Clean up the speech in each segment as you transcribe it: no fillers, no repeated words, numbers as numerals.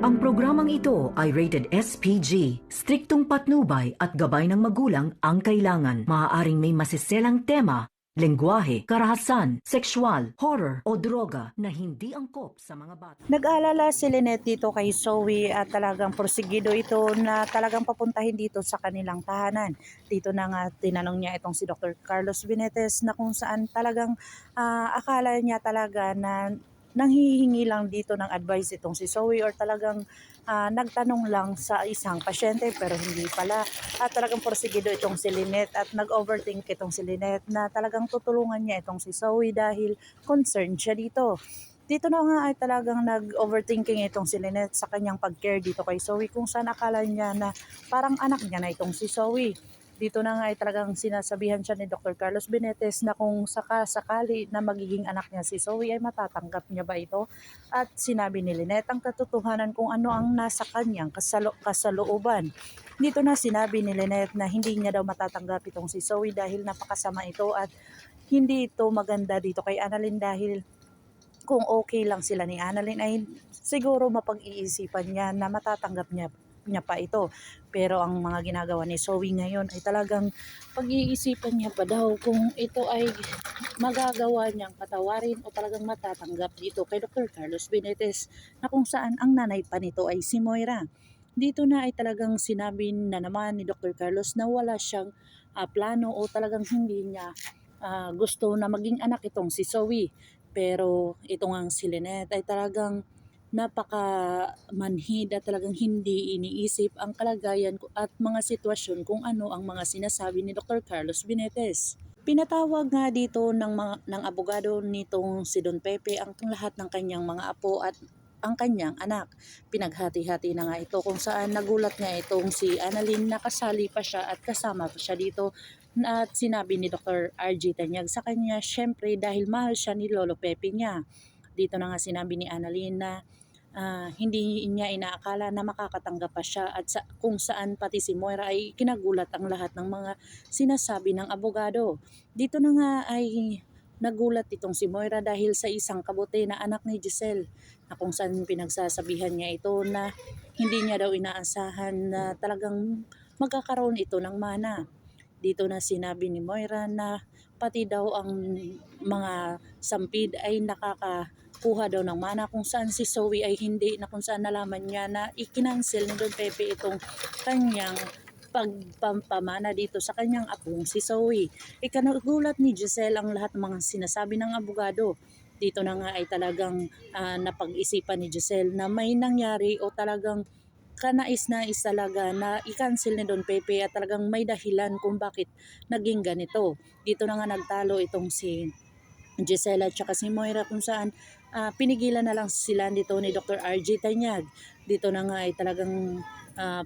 Ang programang ito ay rated SPG. Striktong patnubay at gabay ng magulang ang kailangan. Maaaring may masiselang tema, lengguwahe, karahasan, sexual, horror o droga na hindi angkop sa mga bata. Nag-aalala si Lynette dito kay Zoe at talagang porsigido ito na talagang papuntahin dito sa kanilang tahanan. Dito na nga tinanong niya itong si Dr. Carlos Benitez na kung saan talagang akala niya talaga na nanghihingi lang dito ng advice itong si Zoe or talagang nagtanong lang sa isang pasyente pero hindi pala. At talagang porsigido itong si Lynette at nag-overthink itong si Lynette na talagang tutulungan niya itong si Zoe dahil concerned siya dito. Dito na nga ay talagang nag-overthinking itong si Lynette sa kanyang pag-care dito kay Zoe kung saan akala niya na parang anak niya na itong si Zoe. Dito na nga ay talagang sinasabihan siya ni Dr. Carlos Benitez na kung sakali na magiging anak niya si Zoe ay matatanggap niya ba ito? At sinabi ni Lynette ang katotohanan kung ano ang nasa kanyang kasalooban. Dito na sinabi ni Lynette na hindi niya daw matatanggap itong si Zoe dahil napakasama ito at hindi ito maganda dito kay Annalyn dahil kung okay lang sila ni Annalyn ay siguro mapag-iisipan niya na matatanggap niya pa ito. Pero ang mga ginagawa ni Zoe ngayon ay talagang pag-iisipan niya pa daw kung ito ay magagawa niyang patawarin o talagang matatanggap dito kay Dr. Carlos Benitez na kung saan ang nanay pa nito ay si Moira. Dito na ay talagang sinabi na naman ni Dr. Carlos na wala siyang plano o talagang hindi niya gusto na maging anak itong si Zoe. Pero ito ngang si Lynette ay talagang napaka-manhid at talagang hindi iniisip ang kalagayan at mga sitwasyon kung ano ang mga sinasabi ni Dr. Carlos Benitez. Pinatawag nga dito ng abogado nitong si Don Pepe ang lahat ng kanyang mga apo at ang kanyang anak. Pinaghati-hati na nga ito kung saan nagulat nga itong si Annalyn na kasali pa siya at kasama pa siya dito. At sinabi ni Dr. RG Tanyag sa kanya, syempre dahil mahal siya ni Lolo Pepe niya. Dito na nga sinabi ni Annalyn na hindi niya inaakala na makakatanggap pa siya at kung saan pati si Moira ay kinagulat ang lahat ng mga sinasabi ng abogado. Dito na nga ay nagulat itong si Moira dahil sa isang kabuti na anak ni Giselle na kung saan pinagsasabihan niya ito na hindi niya daw inaasahan na talagang magkakaroon ito ng mana. Dito na sinabi ni Moira na pati daw ang mga sampid ay nakakakuha daw ng mana kung saan si Zoe ay hindi na kung saan nalaman niya na ikinansel ni Don Pepe itong kanyang pagpampamana dito sa kanyang apong si Zoe. Ikanagulat ni Giselle ang lahat ng mga sinasabi ng abogado. Dito na nga ay talagang napag-isipan ni Giselle na may nangyari o talagang kanais-nais talaga na i-cancel ni Don Pepe at talagang may dahilan kung bakit naging ganito. Dito na nga nagtalo itong si Gisela at saka si Moira kung saan pinigilan na lang sila dito ni Dr. RG Tanyag. Dito na nga ay talagang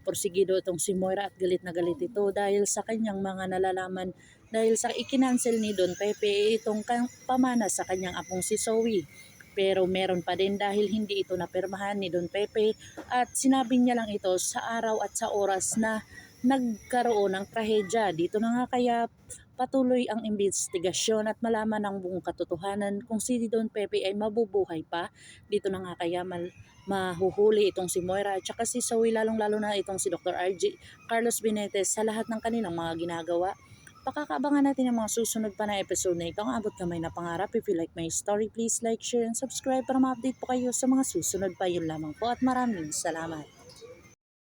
porsigido itong si Moira at galit na galit ito dahil sa kanyang mga nalalaman dahil sa ikinansel ni Don Pepe itong pamana sa kanyang apong si Zoe. Pero meron pa din dahil hindi ito napirmahan ni Don Pepe at sinabi niya lang ito sa araw at sa oras na nagkaroon ng trahedya. Dito na nga kaya patuloy ang investigasyon at malaman ang buong katotohanan kung si Don Pepe ay mabubuhay pa. Dito na nga kaya mahuhuli itong si Moira at saka si Zoe lalong-lalo na itong si Dr. RG Carlos Benitez sa lahat ng kanilang mga ginagawa. Pakakaabangan natin ang mga susunod pa na episode na ito. Ang abot kamay na pangarap. If you like my story, please like, share, and subscribe para ma-update po kayo sa mga susunod pa. Yun lamang po at maraming salamat.